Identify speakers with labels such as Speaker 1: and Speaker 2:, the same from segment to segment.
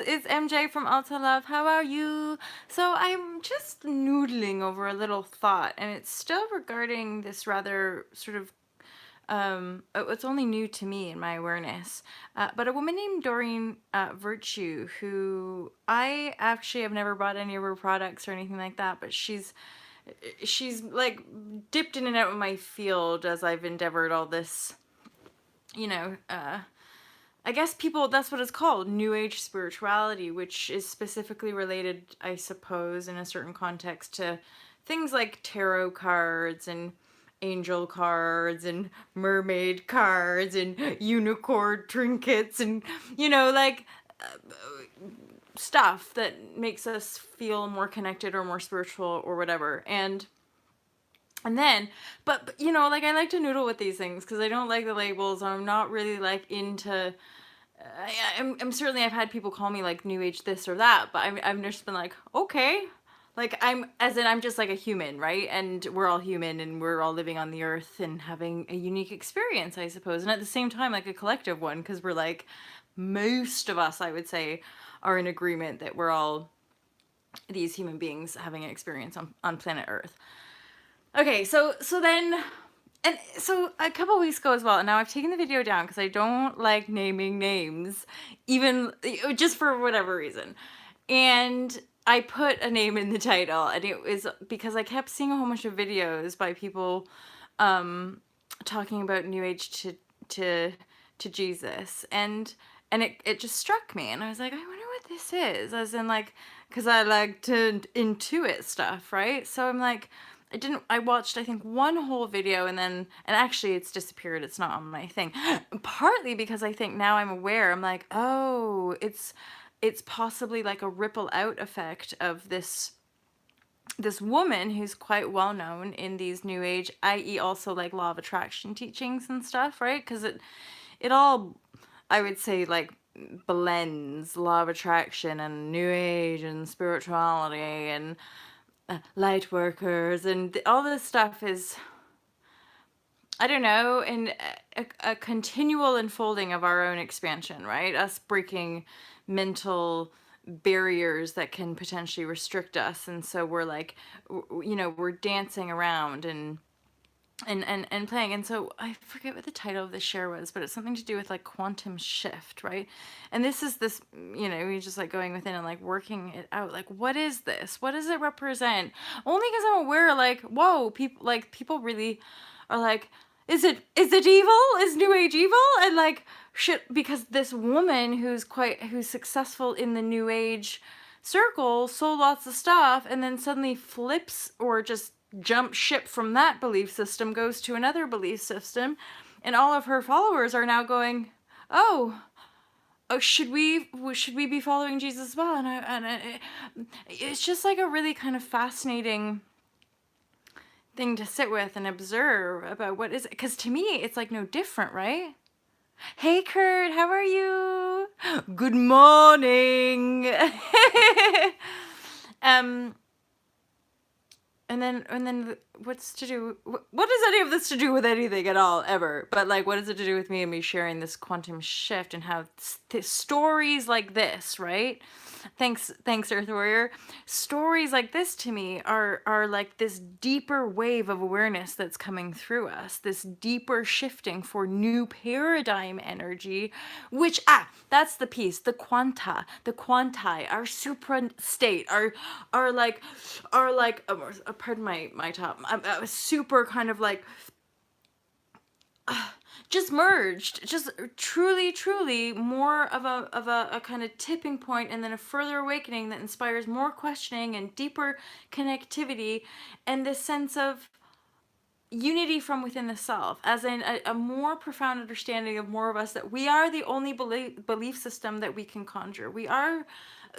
Speaker 1: it's MJ from Alta Love. How are you? So I'm just noodling over a little thought, and it's still regarding this rather sort of it's only new to me in my awareness, but a woman named Doreen Virtue, who I actually have never bought any of her products or anything like that, but she's like dipped in and out of my field as I've endeavored all this, you know, I guess people, that's what it's called, New Age spirituality, which is specifically related, I suppose, in a certain context to things like tarot cards and angel cards and mermaid cards and unicorn trinkets and, like stuff that makes us feel more connected or more spiritual or whatever. And then, but like I like to noodle with these things because I don't like the labels. I'm not really like into. I'm certainly I've had people call me like New Age this or that, but I've just been like, okay, like I'm just like a human, right? And we're all human and we're all living on the earth and having a unique experience, I suppose, and at the same time like a collective one, because we're like most of us, I would say, are in agreement that we're all these human beings having an experience on planet Earth. Okay, so then, and so a couple weeks ago as well, and now I've taken the video down because I don't like naming names, even just for whatever reason. And I put a name in the title, and it was because I kept seeing a whole bunch of videos by people talking about New Age to Jesus, and it just struck me, and I was like, I wonder what this is, as in like, because I like to intuit stuff, right? So I'm like, I watched, I think, one whole video and actually it's disappeared. It's not on my thing. Partly because I think now I'm aware, I'm like, oh, it's possibly like a ripple out effect of this woman who's quite well known in these New Age, i.e. also like law of attraction teachings and stuff, right? Because it all, I would say, like blends law of attraction and New Age and spirituality and light workers, and all this stuff is, I don't know, and a continual unfolding of our own expansion, right? Us breaking mental barriers that can potentially restrict us, and so we're like, we're dancing around and playing. And so I forget what the title of the share was, but it's something to do with like quantum shift, right? And this is this, you're just like going within and like working it out, like, what is this, what does it represent? Only because I'm aware, like, whoa, people really are like, is it evil, is New Age evil? And like, shit, because this woman who's successful in the New Age circle sold lots of stuff and then suddenly flips or just jump ship from that belief system, goes to another belief system, and all of her followers are now going, oh, should we be following Jesus as well? It's just like a really kind of fascinating thing to sit with and observe about what is it, because to me it's like no different, right? Hey Kurt, how are you? Good morning. And then what's to do, what does any of this to do with anything at all, ever? But like, what does it to do with me and me sharing this quantum shift and how stories like this, right? Thanks Earth Warrior. Stories like this to me are like this deeper wave of awareness that's coming through us, this deeper shifting for new paradigm energy, which, that's the piece, the quanti, our supra state, our like, pardon my top, super kind of like, just merged, just truly more of a kind of tipping point, and then a further awakening that inspires more questioning and deeper connectivity, and this sense of unity from within the self, as in a more profound understanding of more of us, that we are the only belief system that we can conjure. We are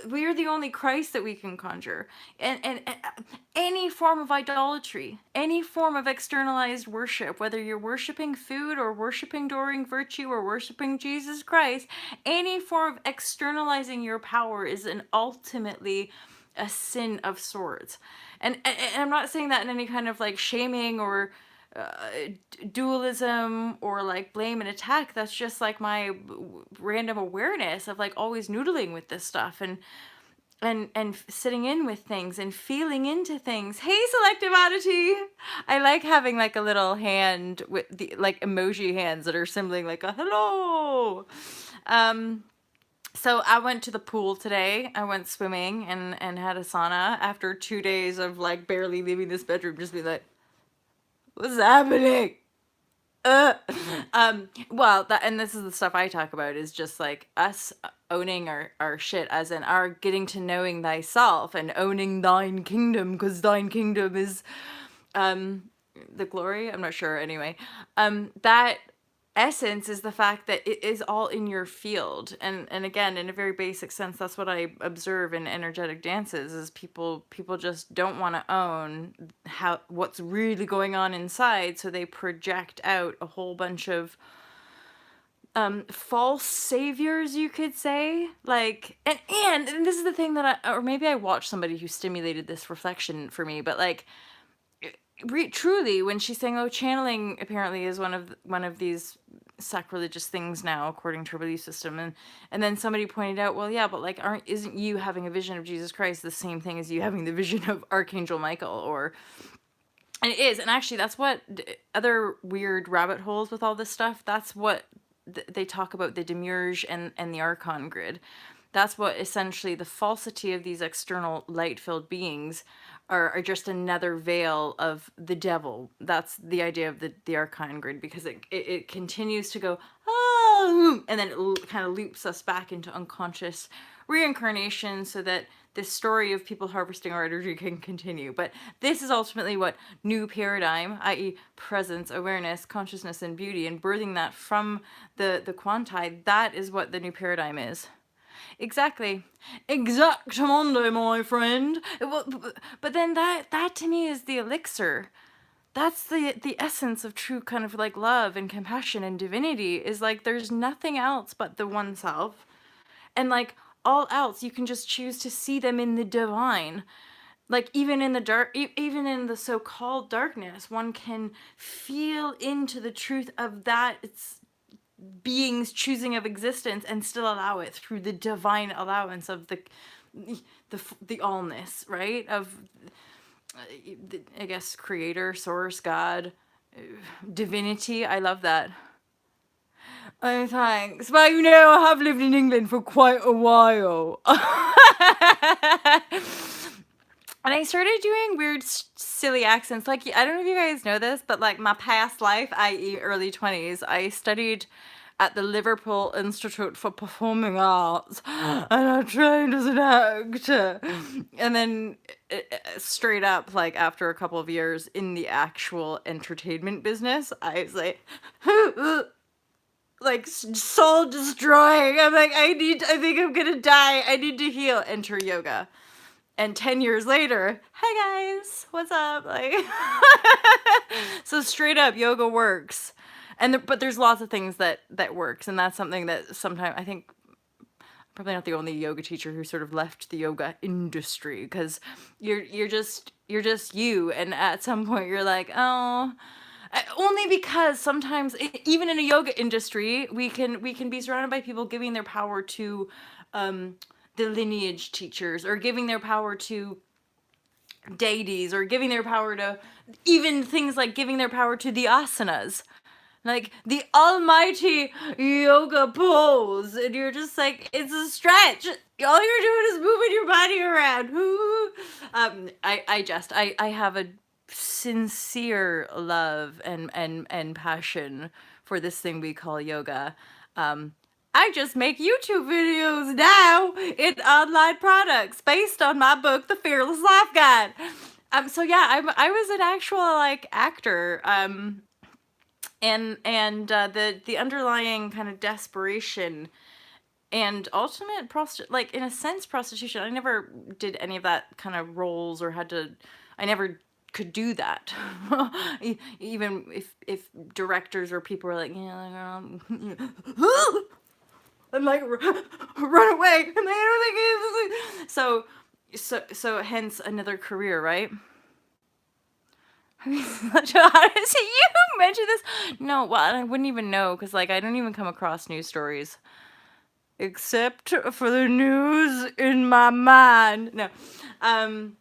Speaker 1: the only Christ that we can conjure. And any form of idolatry, any form of externalized worship, whether you're worshiping food or worshiping Doreen Virtue or worshiping Jesus Christ, any form of externalizing your power is ultimately a sin of sorts. And I'm not saying that in any kind of like shaming or dualism or like blame and attack. That's just like my random awareness of like always noodling with this stuff and sitting in with things and feeling into things. Hey, selective oddity. I like having like a little hand with the like emoji hands that are symboling like a hello. So I went to the pool today. I went swimming and had a sauna after 2 days of like barely leaving this bedroom, just being like, what's happening? Uh, well, that, and this is the stuff I talk about, is just like us owning our shit, as in our getting to knowing thyself and owning thine kingdom, because thine kingdom is, um, the glory. I'm not sure. Anyway, that essence is the fact that it is all in your field, and again, in a very basic sense, that's what I observe in energetic dances, is people just don't want to own how what's really going on inside, so they project out a whole bunch of false saviors, you could say, like, and this is the thing that or maybe I watched somebody who stimulated this reflection for me, but like, truly, when she's saying, "Oh, channeling apparently is one of these sacrilegious things now, according to her belief system," and then somebody pointed out, "Well, yeah, but like, isn't you having a vision of Jesus Christ the same thing as you having the vision of Archangel Michael?" Or, and it is, and actually, that's what other weird rabbit holes with all this stuff. That's what they talk about, the demiurge and the archon grid. That's what essentially the falsity of these external light-filled beings are just another veil of the devil. That's the idea of the archon grid, because it continues to go, oh, and then it kind of loops us back into unconscious reincarnation, so that this story of people harvesting our energy can continue. But this is ultimately what new paradigm, i.e. presence, awareness, consciousness, and beauty, and birthing that from the quanti, that is what the new paradigm is. Exactly. Exactamundo, my friend. But then that to me is the elixir. That's the essence of true kind of like love and compassion and divinity, is like there's nothing else but the one self. And like all else, you can just choose to see them in the divine. Like even in the dark, even in the so-called darkness, one can feel into the truth of that. It's being's choosing of existence, and still allow it through the divine allowance of the allness, right? Of I guess creator, source, God, divinity. I love that. Oh, thanks. Well, you know, I have lived in England for quite a while. And I started doing weird, silly accents. Like, I don't know if you guys know this, but like my past life, i.e. early 20s, I studied at the Liverpool Institute for Performing Arts, and I trained as an actor. And then straight up, like after a couple of years in the actual entertainment business, I was like soul destroying. I'm like, I think I'm gonna die. I need to heal. Enter yoga. And 10 years later, hey guys, what's up? Like, so straight up, yoga works. But there's lots of things that works, and that's something that sometimes I think probably not the only yoga teacher who sort of left the yoga industry, because you're just you, and at some point you're like, oh. Only because sometimes, even in a yoga industry, we can be surrounded by people giving their power to the lineage teachers, or giving their power to deities, or giving their power to even things like giving their power to the asanas, like the almighty yoga pose, and you're just like, it's a stretch. All you're doing is moving your body around. I have a sincere love and passion for this thing we call yoga. I just make YouTube videos now in online products based on my book, The Fearless Life Guide. So yeah, I was an actual like actor. And the underlying kind of desperation and ultimate like in a sense prostitution. I never did any of that kind of roles, or I never could do that. Even if directors or people were like, yeah, and like run away, and they don't think so hence another career, right? How does you mention this? No, well, I wouldn't even know because like I don't even come across news stories except for the news in my mind. No, um,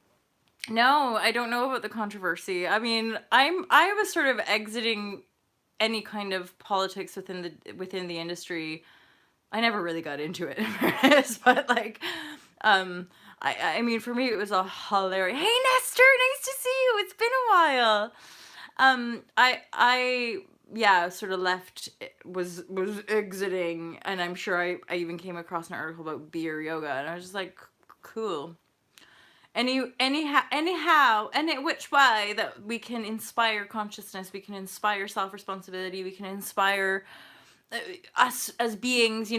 Speaker 1: no, I don't know about the controversy. I mean, I was sort of exiting any kind of politics within the industry. I never really got into it, in fairness, but like, um, I mean, for me, it was a hilarious. Hey, Nestor, nice to see you. It's been a while. Yeah, sort of left, was exiting, and I'm sure I even came across an article about beer yoga, and I was just like, cool. Any which way that we can inspire consciousness, we can inspire self responsibility, we can inspire us as beings,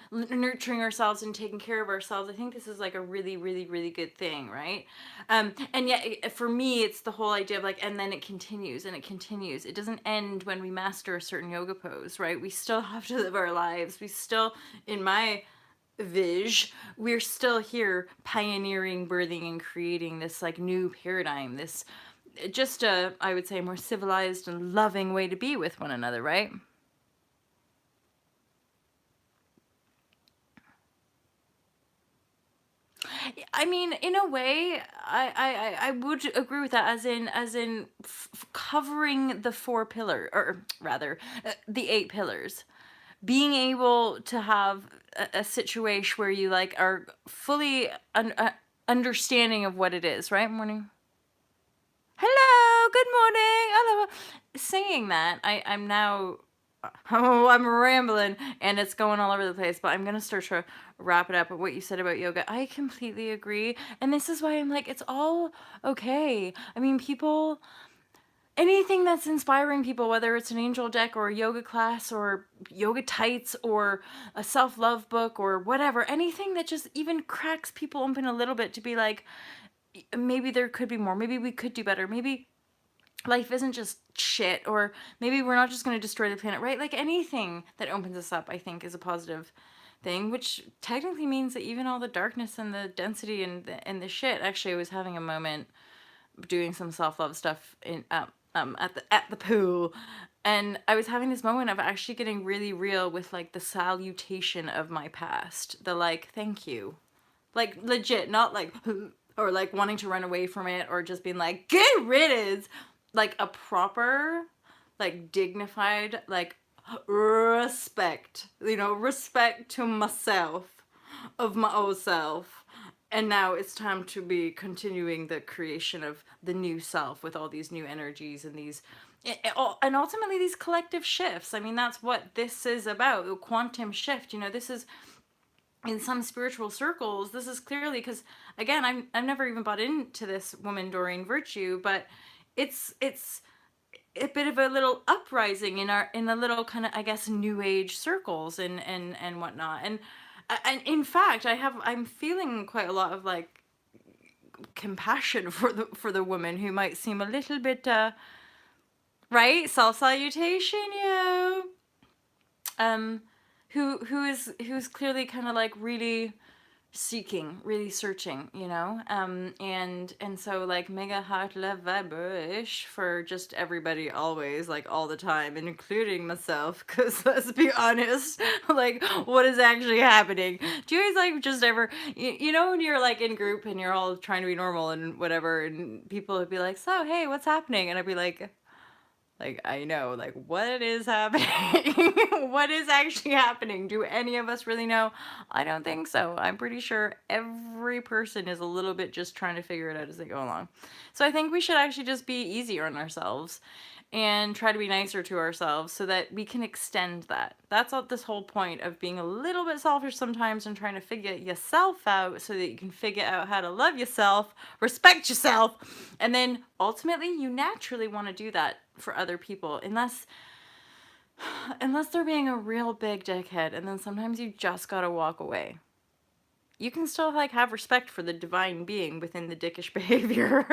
Speaker 1: nurturing ourselves and taking care of ourselves. I think this is like a really, really, really good thing, right? And yet, for me, it's the whole idea of like, and then it continues and it continues. It doesn't end when we master a certain yoga pose, right? We still have to live our lives. We still, in my we're still here pioneering, birthing, and creating this like new paradigm, this just a, I would say, more civilized and loving way to be with one another, right? I mean, in a way, I would agree with that, as in covering the four pillar, or rather, the eight pillars. Being able to have a situation where you like are fully understanding of what it is, right? Morning. Hello, good morning. Hello. Saying that, I'm now. Oh, I'm rambling and it's going all over the place, but I'm gonna start to wrap it up with what you said about yoga. I completely agree. And this is why I'm like, it's all okay. I mean, people, anything that's inspiring people, whether it's an angel deck or a yoga class or yoga tights or a self love book or whatever, anything that just even cracks people open a little bit to be like, maybe there could be more. Maybe we could do better. Maybe life isn't just shit, or maybe we're not just going to destroy the planet, right? Like anything that opens us up, I think, is a positive thing, which technically means that even all the darkness and the density and the shit. Actually, I was having a moment doing some self love stuff in at the pool, and I was having this moment of actually getting really real with like the salutation of my past, the like thank you, like legit, not like or like wanting to run away from it or just being like get riddance, like a proper, like dignified, like respect, respect to myself, of my old self. And now it's time to be continuing the creation of the new self with all these new energies and these and ultimately these collective shifts. I mean, that's what this is about, the quantum shift. This is, in some spiritual circles, this is clearly because, again, I've never even bought into this woman Doreen Virtue, but it's a bit of a little uprising in the little kind of, I guess, new age circles and whatnot. And in fact, I'm feeling quite a lot of like compassion for the woman who might seem a little bit right, self salutation, um who's clearly kind of like really seeking, really searching, and so like mega heart love vibrashe for just everybody, always, like all the time, including myself, because let's be honest, like what is actually happening? Do you guys like just ever, when you're like in group and you're all trying to be normal and whatever, and people would be like, so hey, what's happening? And I'd be like, I know, like, what is happening? What is actually happening? Do any of us really know? I don't think so. I'm pretty sure every person is a little bit just trying to figure it out as they go along. So I think we should actually just be easier on ourselves and try to be nicer to ourselves so that we can extend that. That's all, this whole point of being a little bit selfish sometimes and trying to figure yourself out so that you can figure out how to love yourself, respect yourself, and then ultimately you naturally want to do that for other people, unless they're being a real big dickhead, and then sometimes you just gotta walk away. You can still like have respect for the divine being within the dickish behavior.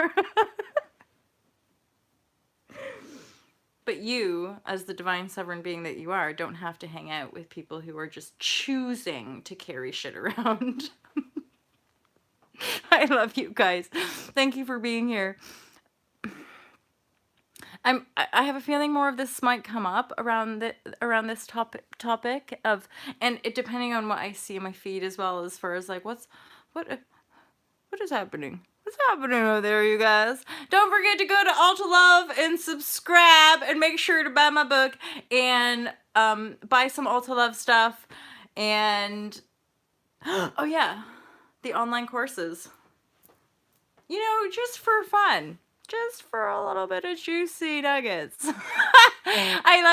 Speaker 1: But you, as the divine sovereign being that you are, don't have to hang out with people who are just choosing to carry shit around. I love you guys. Thank you for being here. I have a feeling more of this might come up around this topic of, and it depending on what I see in my feed as well, as far as like what what is happening? What's happening over there, you guys? Don't forget to go to Alta Love and subscribe, and make sure to buy my book and buy some Alta Love stuff. And oh yeah, the online courses. You know, just for fun. Just for a little bit of juicy nuggets. I love